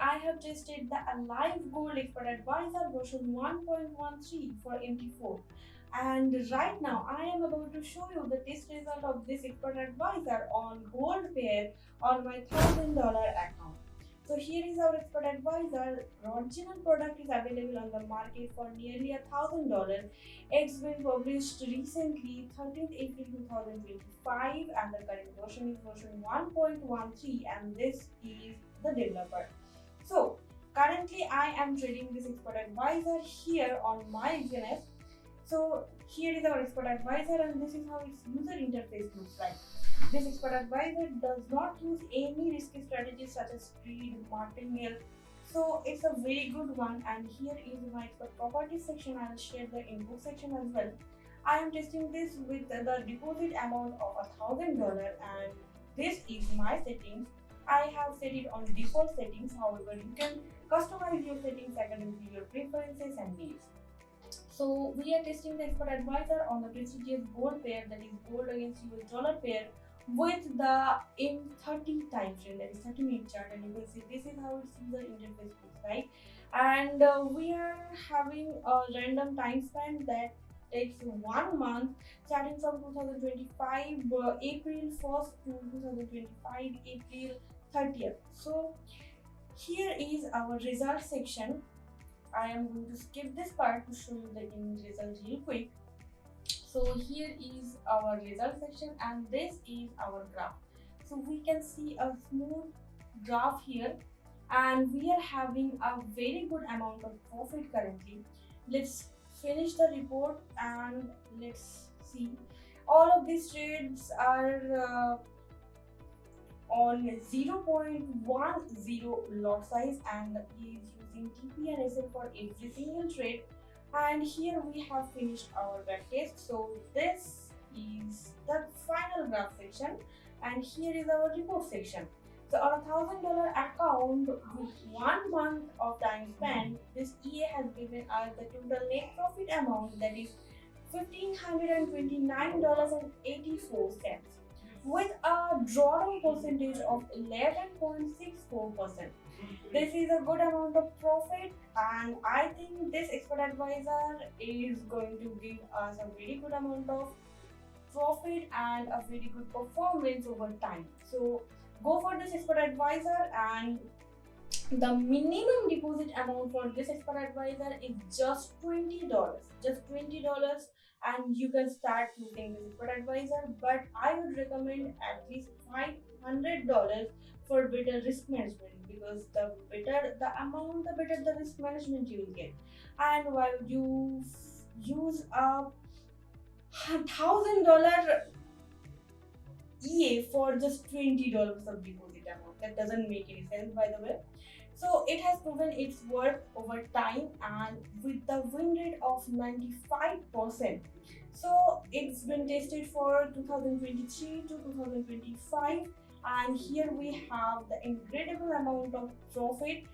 I have tested the Alive Gold Expert Advisor version 1.13 for MT4. And right now, I am about to show you the test result of this Expert Advisor on gold pair on my $1,000 account. So here is our Expert Advisor. Original product is available on the market for nearly $1,000. It's been published recently, 13th April 2025, and the current version is version 1.13, and this is the developer. So currently I am trading this Expert Advisor here on my XNF. So here is our Expert Advisor, and this is how its user interface looks like. This Expert Advisor does not use any risky strategies such as greed, martingale. So it's a very good one, and here is my expert properties section. I will share the info section as well. I am testing this with the deposit amount of $1,000, and this is my settings. I have set it on default settings. However, you can customize your settings according to your preferences and needs. So we are testing the Expert Advisor on the prestigious gold pair, that is gold against US dollar pair, with the M30 time frame, that is 30-minute chart, and you can see this is how its user interface looks like. And we are having a random time span that takes 1 month, starting from 2025 April 1st to 2025 April 30th. So here is our result section. I am going to skip this part to show you the end result real quick. So here is our result section, and this is our graph. So we can see a smooth graph here, and we are having a very good amount of profit currently. Let's finish the report and let's see. All of these trades are on 0.10 lot size, and he is using TP and SL for every single trade. And here we have finished our backtest. So this is the final graph section, and here is our report section. So on a $1,000 account with 1 month of time spent, this EA has given us the total net profit amount, that is $1,529.84, with a drawdown percentage of 11.64%. This is a good amount of profit, and I think this Expert Advisor is going to give us a very good amount of profit and a very good performance over time. So go for this Expert Advisor, and the minimum deposit amount for this Expert Advisor is just $20. Just $20, and you can start using this Expert Advisor. But I would recommend at least $500 for better risk management, because the better the amount, the better the risk management you will get. And while you use a $1,000 EA for just $20 of deposit amount, that doesn't make any sense, by the way. So it has proven its worth over time, and with the win rate of 95%. So it's been tested for 2023 to 2025, and here we have the incredible amount of profit.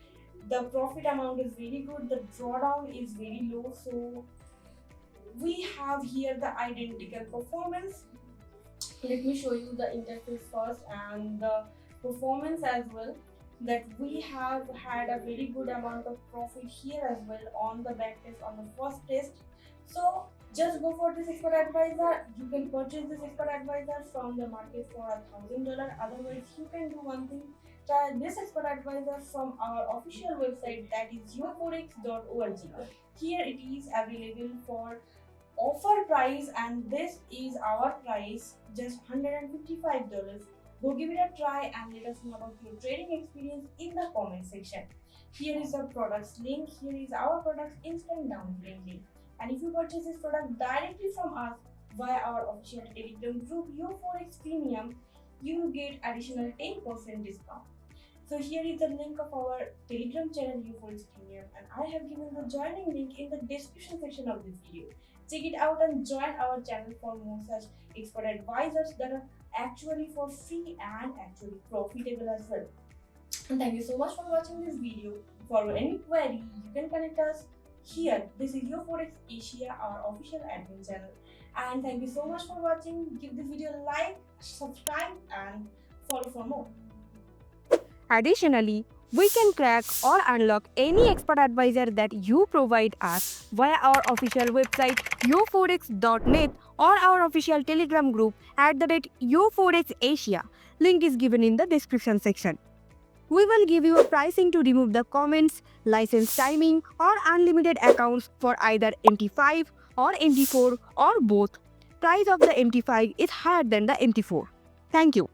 The profit amount is very good, the drawdown is very low. So we have here the identical performance. Let me show you the interface first and the performance as well, that we have had a very good amount of profit here as well on the back test, on the first test. So just go for this Expert Advisor. You can purchase this Expert Advisor from the market for $1,000. Otherwise, you can do one thing: try this Expert Advisor from our official website, that is yoforex.org. Here it is available for offer price, and this is our price, just $155. Go give it a try and let us know about your trading experience in the comment section. Here is the products link. Here is our products instant download link. And if you purchase this product directly from us via our official Telegram group YoForex Premium, you will get additional 10% discount. So here is the link of our Telegram channel YoForex Premium, and I have given the joining link in the description section of this video. Check it out and join our channel for more such expert advisors that are actually for free and actually profitable as well. And thank you so much for watching this video. For any query, you can connect us here. This is YoForex Asia, our official admin channel. And thank you so much for watching. Give this video a like, subscribe, and follow for more. Additionally, We can crack or unlock any expert advisor that you provide us via our official website yo4x.net or our official Telegram group @yo4xasia. Link is given in the description section. We will give you a pricing to remove the comments, license timing, or unlimited accounts for either MT5 or MT4 or both. Price of the MT5 is higher than the MT4. Thank you.